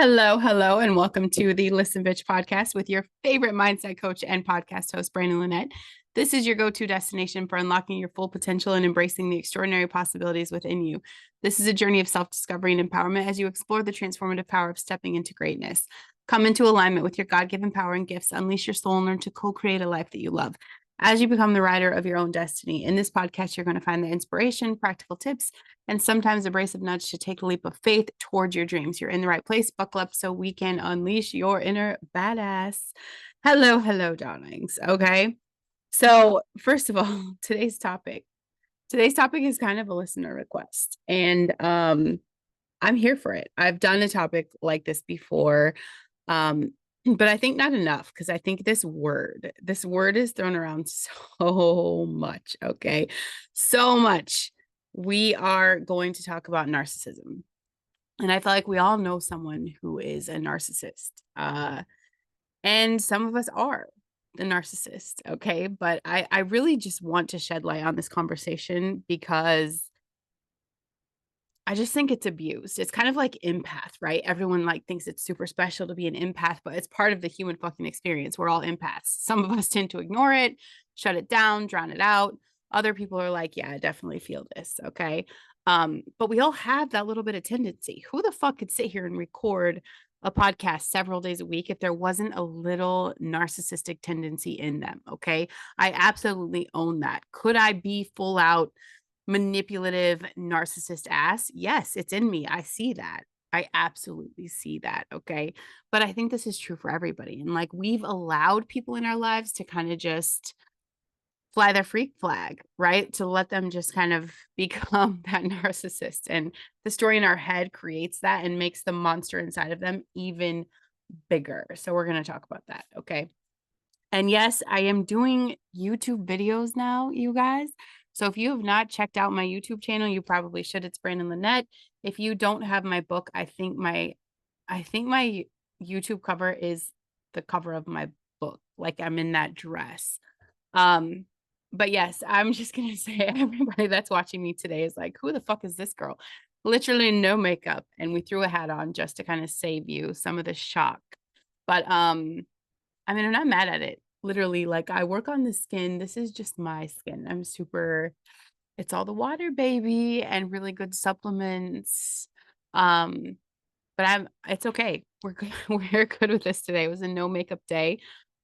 Hello, hello, and welcome to the Listen Bitch podcast with your favorite mindset coach and podcast host, Brandon Lynette. This is your go-to destination for unlocking your full potential and embracing the extraordinary possibilities within you. This is a journey of self-discovery and empowerment as you explore the transformative power of stepping into greatness. Come into alignment with your God-given power and gifts, unleash your soul, and learn to co-create a life that you love. As you become the writer of your own destiny, in this podcast, you're going to find the inspiration, practical tips, and sometimes a brace of nudge to take a leap of faith towards your dreams. You're in the right place. Buckle up so we can unleash your inner badass. Hello, hello, darlings. Okay. So, first of all, Today's topic is kind of a listener request, and I'm here for it. I've done a topic like this before. But I think not enough because I think this word is thrown around so much. Okay. So much. We are going to talk about narcissism. And I feel like we all know someone who is a narcissist. And some of us are the narcissist. Okay. But I really just want to shed light on this conversation because I just think it's abused. It's kind of like empath, right? Everyone like thinks it's super special to be an empath, but it's part of the human fucking experience. We're all empaths. Some of us tend to ignore it, shut it down, drown it out. Other people are like, yeah, I definitely feel this. Okay. But we all have that little bit of tendency. Who the fuck could sit here and record a podcast several days a week if there wasn't a little narcissistic tendency in them? Okay. I absolutely own that. Could I be full out manipulative narcissist ass? Yes, it's in me. I see that. I absolutely see that. Okay. But I think this is true for everybody. And like we've allowed people in our lives to kind of just fly their freak flag, right? To let them just kind of become that narcissist. And the story in our head creates that and makes the monster inside of them even bigger. So we're going to talk about that. Okay. And yes, I am doing YouTube videos now, you guys. So if you have not checked out my YouTube channel, you probably should. It's Brandon Lynette. If you don't have my book, I think my YouTube cover is the cover of my book. Like I'm in that dress. Um, but yes, I'm just gonna say everybody that's watching me today is like, who the fuck is this girl? Literally no makeup, and we threw a hat on just to kind of save you some of the shock. But I mean, I'm not mad at it. Literally, like I work on the skin. This is just my skin. It's all the water, baby, and really good supplements. Um, but it's okay. We're good. We're good with this today. It was a no makeup day.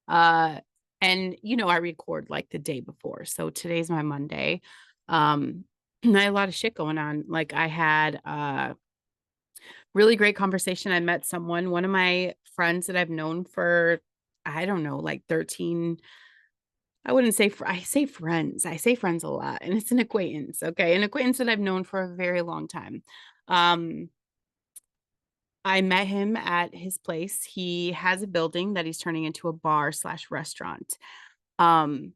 Uh, and I record like the day before. So today's my Monday. And I had a lot of shit going on. Like I had really great conversation. I met one of my friends that I've known for, I don't know, like 13. I wouldn't say, I say friends. I say friends a lot, and it's an acquaintance. Okay. An acquaintance that I've known for a very long time. Um, I met him at his place. He has a building that he's turning into a bar slash restaurant. Um,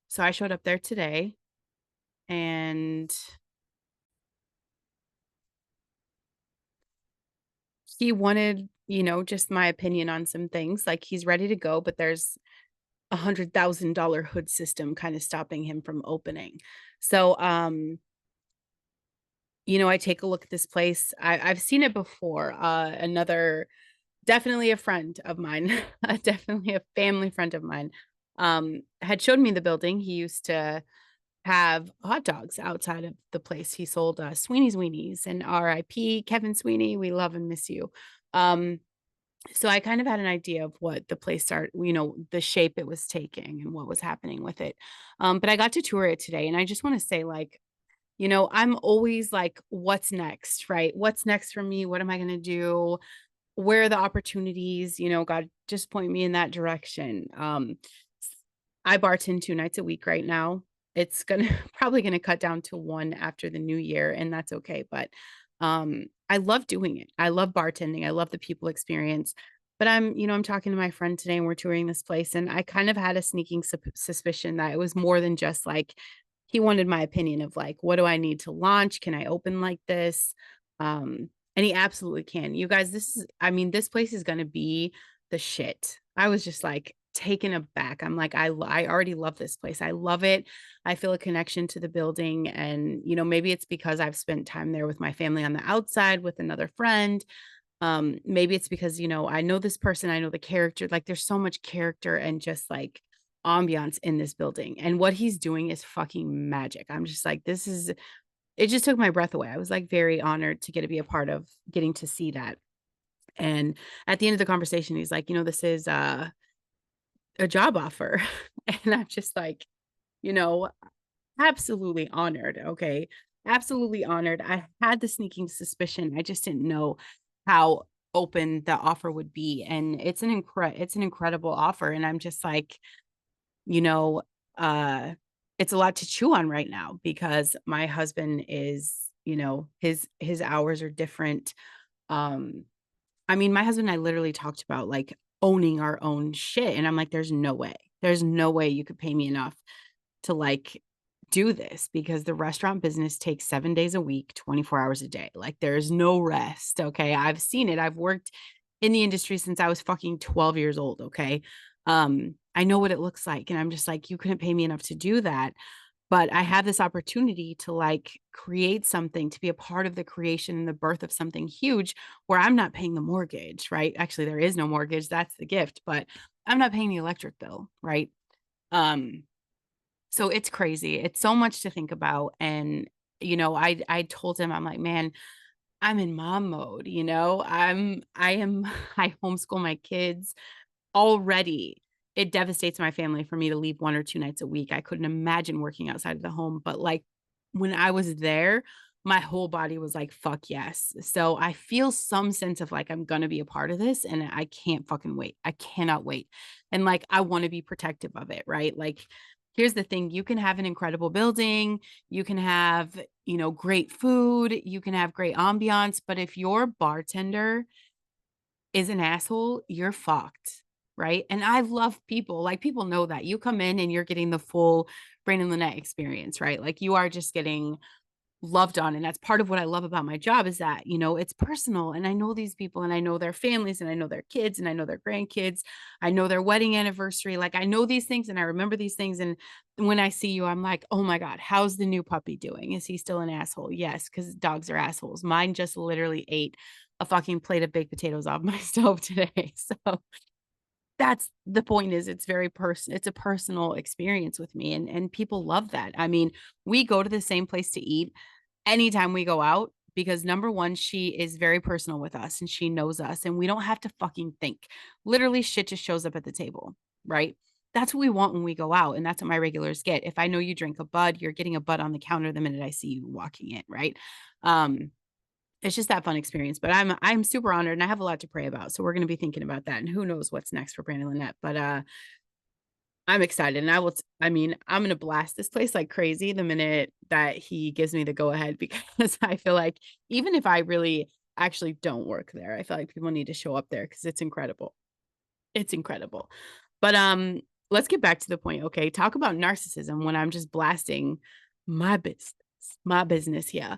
so I showed up there today and he wanted, just my opinion on some things. Like he's ready to go, but there's $100,000 hood system kind of stopping him from opening. So, I take a look at this place. I've seen it before. Definitely a friend of mine, definitely a family friend of mine, had showed me the building. He used to have hot dogs outside of the place. He sold Sweeney's Weenies, and RIP Kevin Sweeney. We love and miss you. Um, so I kind of had an idea of what the place started, the shape it was taking and what was happening with it. But I got to tour it today, and I just want to say, like, I'm always like, what's next, right? What's next for me? What am I going to do? Where are the opportunities? God, just point me in that direction. I bartend 2 nights a week right now. It's probably gonna cut down to one after the new year, and that's okay. But I love doing it. I love bartending. I love the people experience. But I'm talking to my friend today, and we're touring this place, and I kind of had a sneaking suspicion that it was more than just like he wanted my opinion of like, what do I need to launch? Can I open like this? And he absolutely can. You guys, this place is gonna be the shit. I was just like taken aback. I'm like, I already love this place. I love it. I feel a connection to the building. And, maybe it's because I've spent time there with my family on the outside with another friend. Maybe it's because, I know this person, I know the character, like there's so much character and just like ambiance in this building. And what he's doing is fucking magic. I'm just like, it just took my breath away. I was like very honored to get to be a part of getting to see that. And at the end of the conversation, he's like, this is a job offer. And I'm just like, you know, absolutely honored. Okay. Absolutely honored. I had the sneaking suspicion. I just didn't know how open the offer would be. And it's an incredible offer. And I'm just like, you know, uh, it's a lot to chew on right now because my husband is, his hours are different. Um, I mean, my husband and I literally talked about like owning our own shit. And I'm like, there's no way. There's no way you could pay me enough to like do this because the restaurant business takes 7 days a week, 24 hours a day. Like there's no rest. Okay. I've seen it. I've worked in the industry since I was fucking 12 years old. Okay. I know what it looks like. And I'm just like, you couldn't pay me enough to do that. But I have this opportunity to like create something, to be a part of the creation and the birth of something huge where I'm not paying the mortgage, right? Actually, there is no mortgage. That's the gift, but I'm not paying the electric bill, right? Um, so it's crazy. It's so much to think about. And, I told him, I'm like, man, I'm in mom mode, I homeschool my kids already. It devastates my family for me to leave 1 or 2 nights a week. I couldn't imagine working outside of the home, but like when I was there, my whole body was like, fuck yes. So I feel some sense of like, I'm going to be a part of this and I can't fucking wait. I cannot wait. And like, I want to be protective of it, right? Like, here's the thing. You can have an incredible building. You can have, great food. You can have great ambiance. But if your bartender is an asshole, you're fucked. Right. And I love people. Like people know that you come in and you're getting the full Brandon Lynette experience, right? Like you are just getting loved on. And that's part of what I love about my job is that, it's personal. And I know these people and I know their families and I know their kids and I know their grandkids. I know their wedding anniversary. Like I know these things and I remember these things. And when I see you, I'm like, oh my God, how's the new puppy doing? Is he still an asshole? Yes, because dogs are assholes. Mine just literally ate a fucking plate of baked potatoes off my stove today. So that's the point is it's a personal experience with me and people love that. I mean, we go to the same place to eat anytime we go out because number one, she is very personal with us and she knows us and we don't have to fucking think. Literally shit just shows up at the table, right? That's what we want when we go out. And that's what my regulars get. If I know you drink a bud, you're getting a bud on the counter the minute I see you walking in, right? It's just that fun experience, but I'm super honored and I have a lot to pray about. So we're going to be thinking about that and who knows what's next for Brandon Lynette, but I'm excited and I'm going to blast this place like crazy the minute that he gives me the go ahead because I feel like even if I really actually don't work there, I feel like people need to show up there because it's incredible. It's incredible. But let's get back to the point. Okay. Talk about narcissism when I'm just blasting my business, Yeah.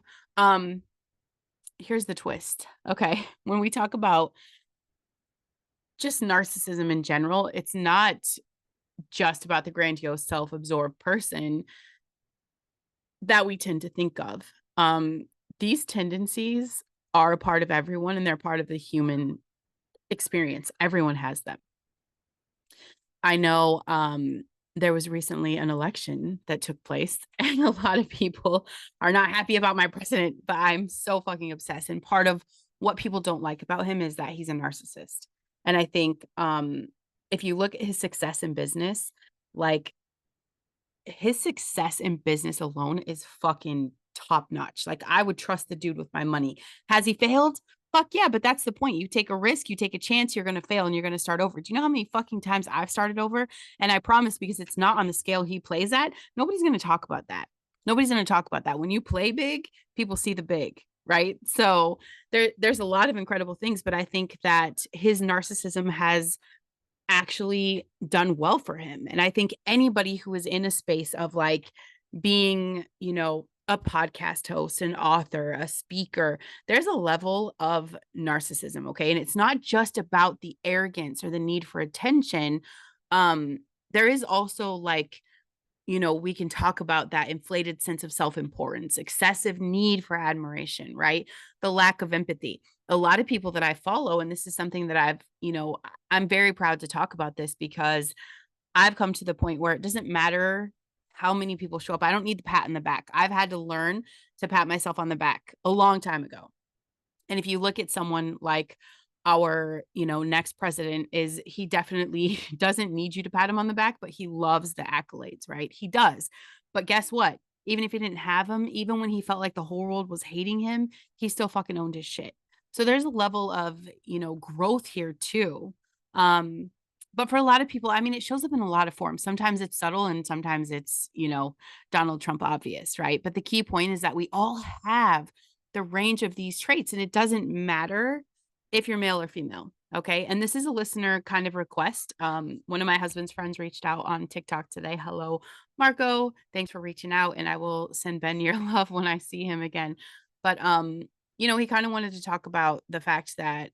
Here's the twist. Okay. When we talk about just narcissism in general, it's not just about the grandiose, self-absorbed person that we tend to think of. These tendencies are a part of everyone and they're part of the human experience. Everyone has them. I know there was recently an election that took place and a lot of people are not happy about my president, but I'm so fucking obsessed. And part of what people don't like about him is that he's a narcissist. And I think if you look at his success in business, like his success in business alone is fucking top notch. Like I would trust the dude with my money. Has he failed? Fuck yeah, but that's the point. You take a risk, you take a chance, you're going to fail and you're going to start over. Do you know how many fucking times I've started over? And I promise because it's not on the scale he plays at, nobody's going to talk about that. Nobody's going to talk about that. When you play big, people see the big, right? So there's a lot of incredible things, but I think that his narcissism has actually done well for him. And I think anybody who is in a space of like being, a podcast host, an author, a speaker, there's a level of narcissism. Okay. And it's not just about the arrogance or the need for attention. There is also like we can talk about that inflated sense of self-importance, excessive need for admiration, right? The lack of empathy. A lot of people that I follow, and this is something that I'm very proud to talk about this because I've come to the point where it doesn't matter how many people show up. I don't need the pat in the back. I've had to learn to pat myself on the back a long time ago. And if you look at someone like our, next president, is he definitely doesn't need you to pat him on the back, but he loves the accolades, right? He does. But guess what? Even if he didn't have them, even when he felt like the whole world was hating him, he still fucking owned his shit. So there's a level of, growth here too. Um, but for a lot of people, I mean, it shows up in a lot of forms. Sometimes it's subtle and sometimes it's, Donald Trump obvious, right? But the key point is that we all have the range of these traits, and it doesn't matter if you're male or female. Okay. And this is a listener kind of request. One of my husband's friends reached out on TikTok today. Hello, Marco. Thanks for reaching out. And I will send Ben your love when I see him again. But he kind of wanted to talk about the fact that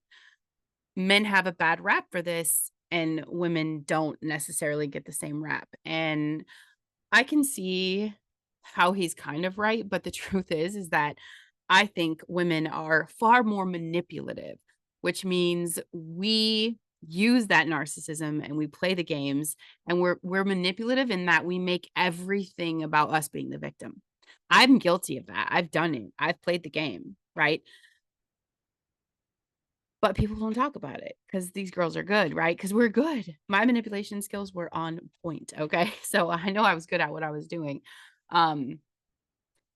men have a bad rap for this and women don't necessarily get the same rap. And I can see how he's kind of right, but the truth is that I think women are far more manipulative, which means we use that narcissism and we play the games, and we're manipulative in that we make everything about us being the victim. I'm guilty of that. I've done it. I've played the game, right? But people don't talk about it because these girls are good, right? Because we're good. My manipulation skills were on point. Okay. So I know I was good at what I was doing. Um,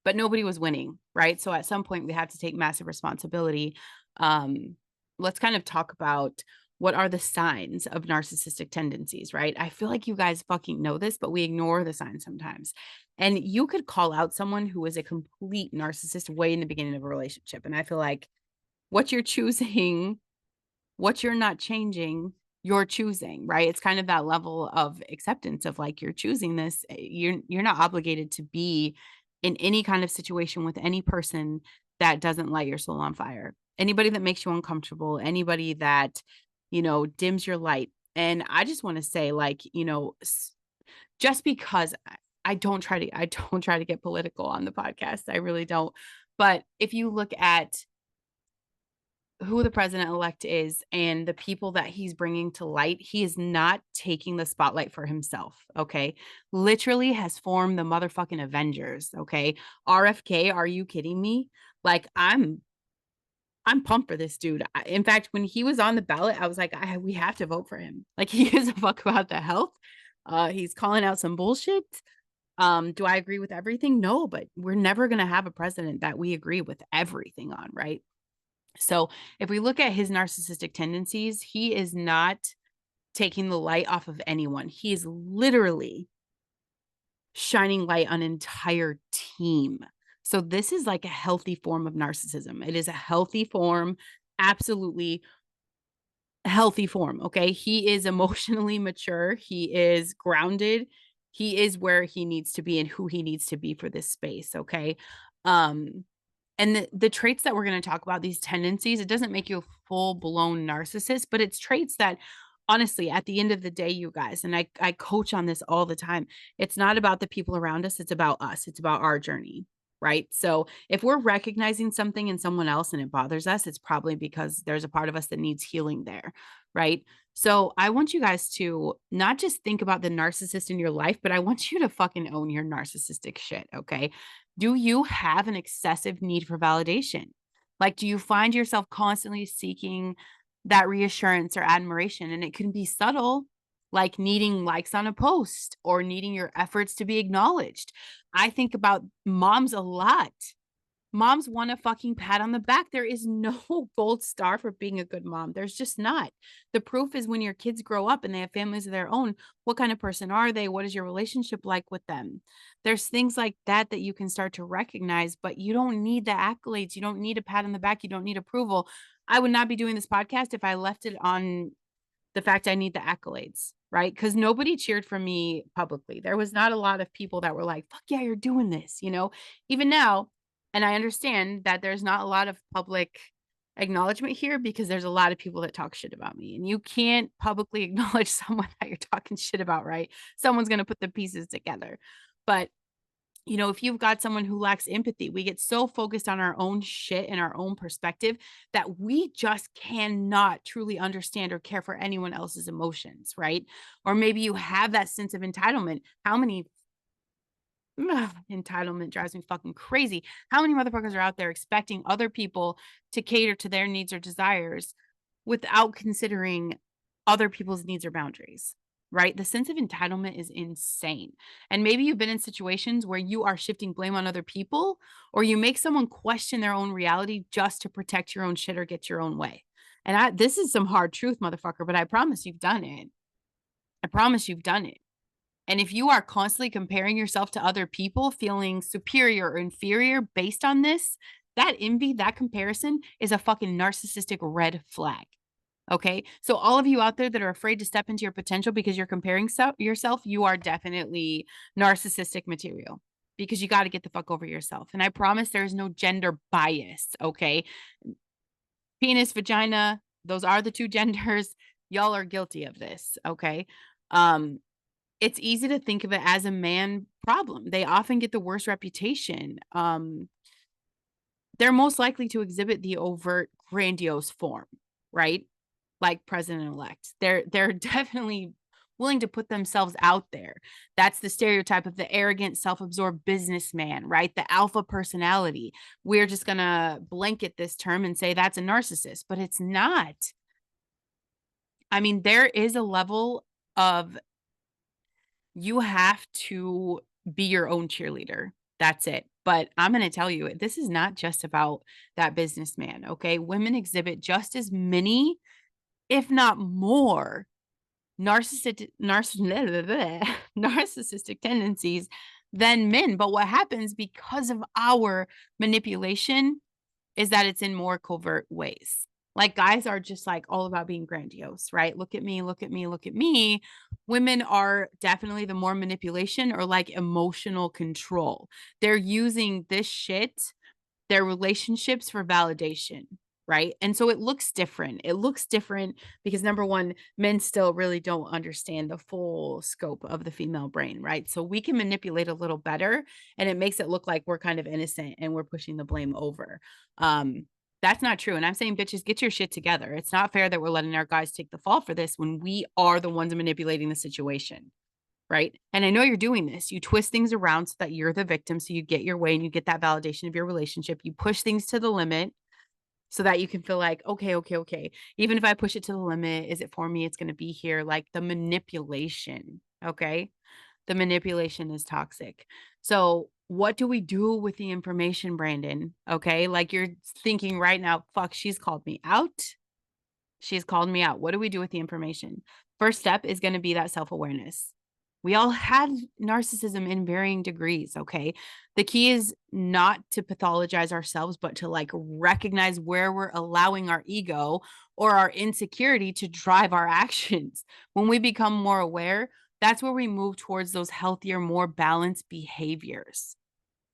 but nobody was winning, right? So at some point we have to take massive responsibility. Um, let's kind of talk about what are the signs of narcissistic tendencies, right? I feel like you guys fucking know this, but we ignore the signs sometimes. And you could call out someone who is a complete narcissist way in the beginning of a relationship. And I feel like what you're choosing, what you're not changing, you're choosing, right? It's kind of that level of acceptance of like, you're choosing this. You're not obligated to be in any kind of situation with any person that doesn't light your soul on fire. Anybody that makes you uncomfortable, anybody that, dims your light. And I just want to say, like, just because I don't try to get political on the podcast. I really don't. But if you look at who the president-elect is and the people that he's bringing to light, he is not taking the spotlight for himself, okay? Literally has formed the motherfucking Avengers, okay? RFK, are you kidding me? Like, I'm pumped for this dude. In fact, when he was on the ballot, I was like, we have to vote for him. Like, he gives a fuck about the health. He's calling out some bullshit. Do I agree with everything? No, but we're never going to have a president that we agree with everything on, right? So if we look at his narcissistic tendencies, he is not taking the light off of anyone. He is literally shining light on an entire team. So this is like a healthy form of narcissism. It is a healthy form, absolutely healthy form. Okay. He is emotionally mature. He is grounded. He is where he needs to be and who he needs to be for this space. Okay. Um, and the traits that we're going to talk about, these tendencies, it doesn't make you a full-blown narcissist, but it's traits that honestly, at the end of the day, you guys, and I coach on this all the time, it's not about the people around us, it's about us. It's about our journey, right? So if we're recognizing something in someone else and it bothers us, it's probably because there's a part of us that needs healing there, right? So I want you guys to not just think about the narcissist in your life, but I want you to fucking own your narcissistic shit, okay? Do you have an excessive need for validation? Like, do you find yourself constantly seeking that reassurance or admiration? And it can be subtle, like needing likes on a post or needing your efforts to be acknowledged. I think about moms a lot. Moms want a fucking pat on the back. There is no gold star for being a good mom. There's just not. The proof is when your kids grow up and they have families of their own. What kind of person are they? What is your relationship like with them? There's things like that that you can start to recognize, but you don't need the accolades. You don't need a pat on the back. You don't need approval. I would not be doing this podcast if I left it on the fact I need the accolades, right? Because nobody cheered for me publicly. There was not a lot of people that were like, fuck yeah, you're doing this, even now. And I understand that there's not a lot of public acknowledgement here because there's a lot of people that talk shit about me. And you can't publicly acknowledge someone that you're talking shit about, right? Someone's going to put the pieces together. But if you've got someone who lacks empathy, we get so focused on our own shit and our own perspective that we just cannot truly understand or care for anyone else's emotions, right? Or maybe you have that sense of entitlement. How many entitlement drives me fucking crazy. How many motherfuckers are out there expecting other people to cater to their needs or desires without considering other people's needs or boundaries? Right? The sense of entitlement is insane. And maybe you've been in situations where you are shifting blame on other people, or you make someone question their own reality just to protect your own shit or get your own way. And this is some hard truth, motherfucker, but I promise you've done it. I promise you've done it. And if you are constantly comparing yourself to other people, feeling superior or inferior based on this, that envy, that comparison is a fucking narcissistic red flag. Okay. So, all of you out there that are afraid to step into your potential because you're comparing yourself, you are definitely narcissistic material, because you got to get the fuck over yourself. And I promise there is no gender bias. Okay. Penis, vagina, those are the two genders. Y'all are guilty of this. Okay. It's easy to think of it as a man problem. They often get the worst reputation. They're most likely to exhibit the overt grandiose form, right? Like president-elect. They're definitely willing to put themselves out there. That's the stereotype of the arrogant, self-absorbed businessman, right? The alpha personality. We're just going to blanket this term and say that's a narcissist, but it's not. I mean, there is a level of, you have to be your own cheerleader. That's it. But I'm going to tell you, this is not just about that businessman. Okay. Women exhibit just as many, if not more, narcissistic tendencies than men. But what happens because of our manipulation is that it's in more covert ways. Like, guys are just like all about being grandiose, right? Look at me, look at me, look at me. Women are definitely the more manipulation or like emotional control. They're using this shit, their relationships, for validation, right? And so it looks different. It looks different because, number one, men still really don't understand the full scope of the female brain, right? So we can manipulate a little better, and it makes it look like we're kind of innocent and we're pushing the blame over. That's not true. And I'm saying, bitches, get your shit together. It's not fair that we're letting our guys take the fall for this when we are the ones manipulating the situation. Right. And I know you're doing this. You twist things around so that you're the victim. So you get your way and you get that validation of your relationship. You push things to the limit so that you can feel like, okay. Even if I push it to the limit, is it for me? It's going to be here. Like the manipulation. Okay. The manipulation is toxic. So what do we do with the information, Brandon? Okay. Like, you're thinking right now, fuck, she's called me out. She's called me out. What do we do with the information? First step is going to be that self-awareness. We all have narcissism in varying degrees, okay? The key is not to pathologize ourselves, but to like recognize where we're allowing our ego or our insecurity to drive our actions. When we become more aware, that's where we move towards those healthier, more balanced behaviors.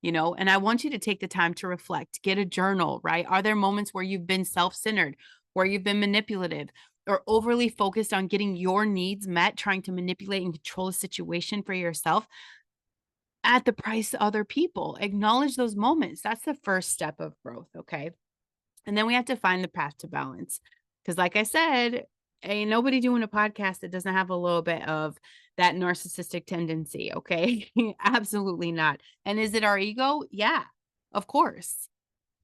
And I want you to take the time to reflect, get a journal, right? Are there moments where you've been self-centered, where you've been manipulative, or overly focused on getting your needs met, trying to manipulate and control a situation for yourself at the price of other people? Acknowledge those moments. That's the first step of growth. Okay. And then we have to find the path to balance. Because, like I said, ain't nobody doing a podcast that doesn't have a little bit of that narcissistic tendency. Okay. Absolutely not. And is it our ego? Yeah, of course.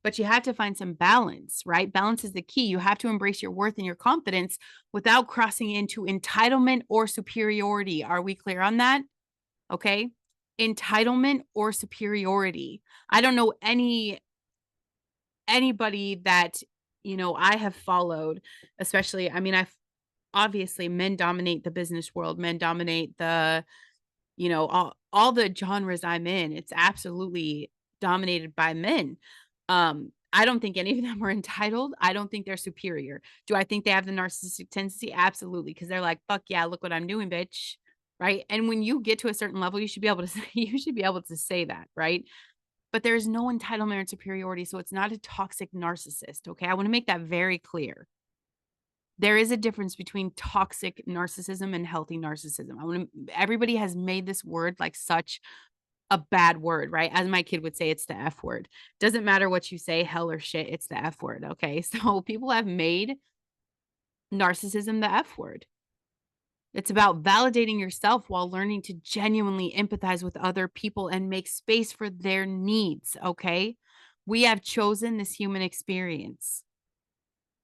But you have to find some balance, right? Balance is the key. You have to embrace your worth and your confidence without crossing into entitlement or superiority. Are we clear on that? Okay. Entitlement or superiority. I don't know anybody that, I have followed, especially, I mean, obviously men dominate the business world. Men dominate all the genres I'm in. It's absolutely dominated by men. I don't think any of them are entitled. I don't think they're superior. Do I think they have the narcissistic tendency? Absolutely. Because they're like, fuck yeah, look what I'm doing, bitch. Right. And when you get to a certain level, you should be able to say, that. Right. But there is no entitlement or superiority. So it's not a toxic narcissist. Okay. I want to make that very clear. There is a difference between toxic narcissism and healthy narcissism. Everybody has made this word like such a bad word, right? As my kid would say, it's the F word. Doesn't matter what you say, hell or shit, it's the F word. Okay. So people have made narcissism the F word. It's about validating yourself while learning to genuinely empathize with other people and make space for their needs. Okay. We have chosen this human experience.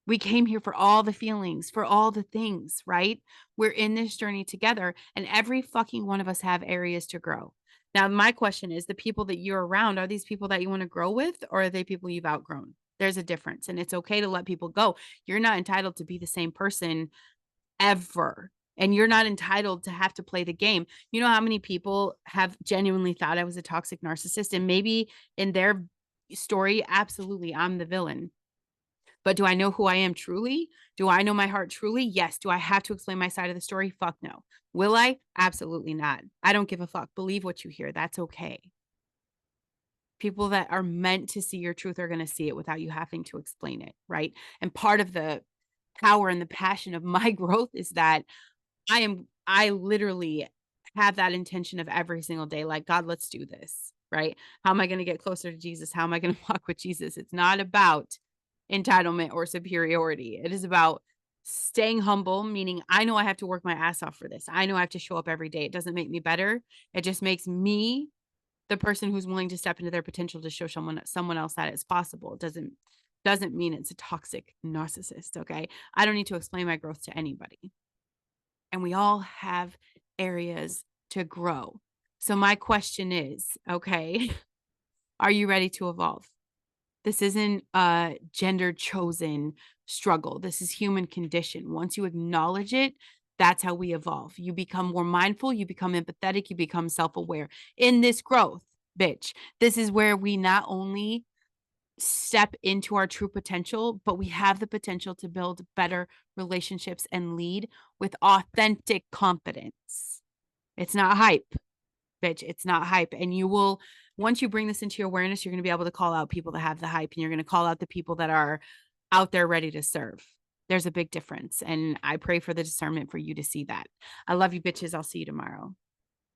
We came here for all the feelings, for all the things, right? We're in this journey together, and every fucking one of us have areas to grow. Now, my question is, the people that you're around, are these people that you want to grow with, or are they people you've outgrown? There's a difference, and it's okay to let people go. You're not entitled to be the same person ever. And you're not entitled to have to play the game. You know how many people have genuinely thought I was a toxic narcissist, and maybe in their story, absolutely, I'm the villain. But do I know who I am truly? Do I know my heart truly? Yes. Do I have to explain my side of the story? Fuck no. Will I? Absolutely not. I don't give a fuck. Believe what you hear. That's okay. People that are meant to see your truth are going to see it without you having to explain it, right? And part of the power and the passion of my growth is that I literally have that intention of every single day, like, God, let's do this, right? How am I going to get closer to Jesus? How am I going to walk with Jesus? It's not about entitlement or superiority. It is about staying humble, meaning I know I have to work my ass off for this. I know I have to show up every day. It doesn't make me better. It just makes me the person who's willing to step into their potential to show someone else that it's possible. It doesn't mean it's a toxic narcissist, okay? I don't need to explain my growth to anybody. And we all have areas to grow. So my question is, okay, are you ready to evolve? This isn't a gender chosen struggle. This is human condition. Once you acknowledge it, that's how we evolve. You become more mindful, you become empathetic, you become self-aware. In this growth, bitch, this is where we not only step into our true potential, but we have the potential to build better relationships and lead with authentic confidence. It's not hype, bitch. It's not hype. And you will, once you bring this into your awareness, you're going to be able to call out people that have the hype, and you're going to call out the people that are out there ready to serve. There's a big difference. And I pray for the discernment for you to see that. I love you, bitches. I'll see you tomorrow.